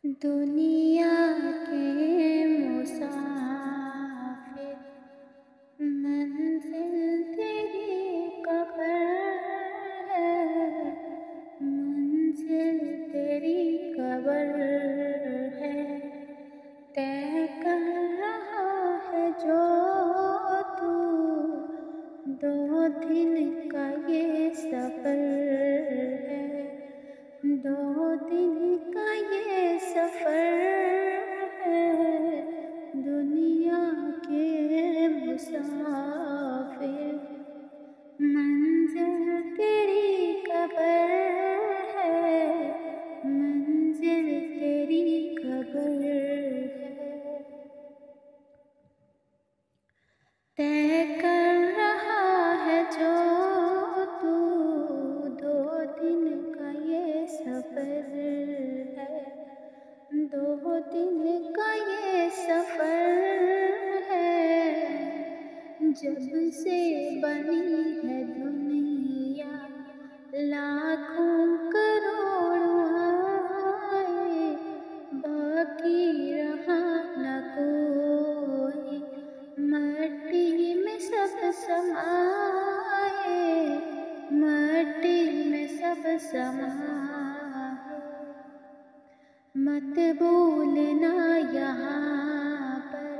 दुनिया के मुसाफिर, मंजिल तेरी कब्र है, मंजिल तेरी कब्र है। तय कर रहा है जो तू, 2 दिन का ये सफ़र है, 2 दिन का ये सफ़र है। दुनिया के मुसाफिर, मंजिल तेरी कब्र है, मंजिल तेरी कब्र है। तय कर रहा है जो तू, 2 दिन का ये सफ़र है, 2 दिन का ये सफ़र है। जब से बनी है दुनिया, लाखों करोड़ों आए, बाकी रहा न कोई, मट्टी में सब समाए, मट्टी में सब समाए। मत भूलना यहाँ पर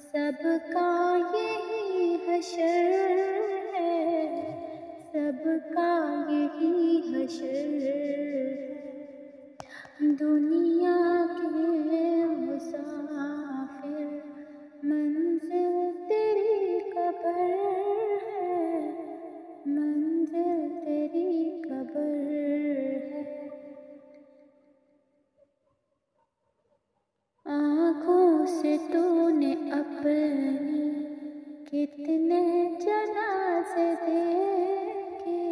सबका यही हश्र है, सबका यही हश्र है। दुनिया के मुसाफिर, मंजिल तेरी कब्र है, मंजिल तेरी कब्र है। आँखों से तूने अपनी कितने जनाज़े देखे,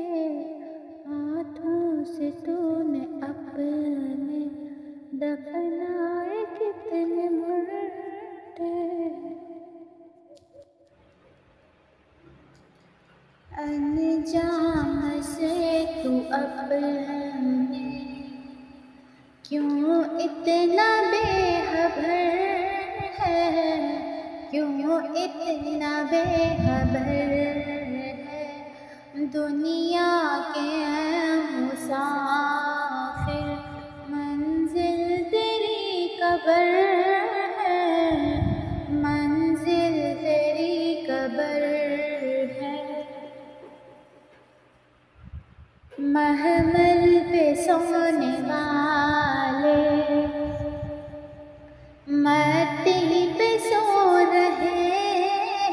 हाथों से तूने अपने दफनाए कितने मुर्दे। अनजान से तू अपने क्यों इतना बेखबर है, क्यों इतना बेखबर है। दुनिया के मुसाफिर, मंजिल तेरी कब्र है, मंजिल तेरी कब्र है। महमल पे सोने वाले मट्टी पे सो रहे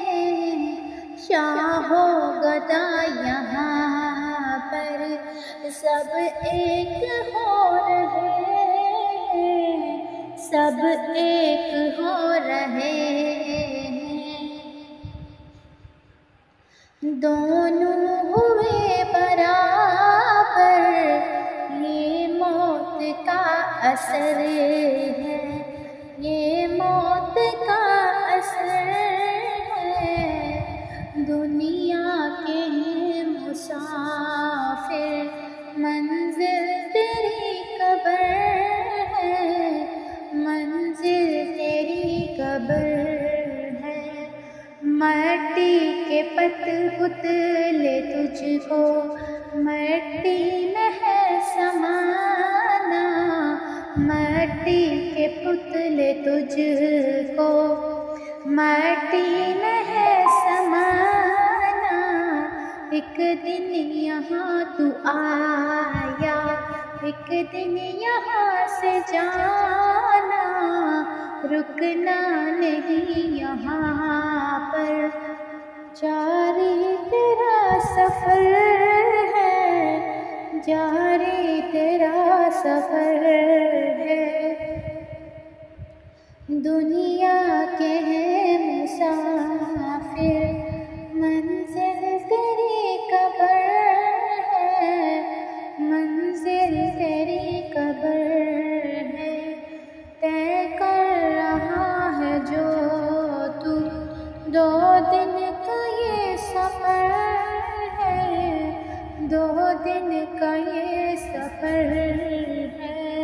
हैं, शाहो गदा यहाँ पर सब एक हो रहे हैं, सब एक हो रहे हैं। दोनों हुए बराबर, ये मौत का असर है, ये मौत का असर है। दुनिया के मुसाफिर, मंजिल तेरी कब्र है, मंजिल तेरी कब्र है। मट्टी के पुतले तुझको मट्टी में है समाना, मट्टी के पुतले तुझको मट्टी में है समाना। एक दिन यहाँ तू आया, एक दिन यहाँ से जाना, रुकना नहीं यहाँ पर, जारी तेरा सफ़र है, जारी तेरा सफ़र है। दुनिया के मुसाफिर, मंजिल तेरी कब्र है, मंजिल तेरी कब्र है। तय कर रहा है जो तू, 2 दिन का ये सफ़र है, 2 दिन का ये सफ़र है।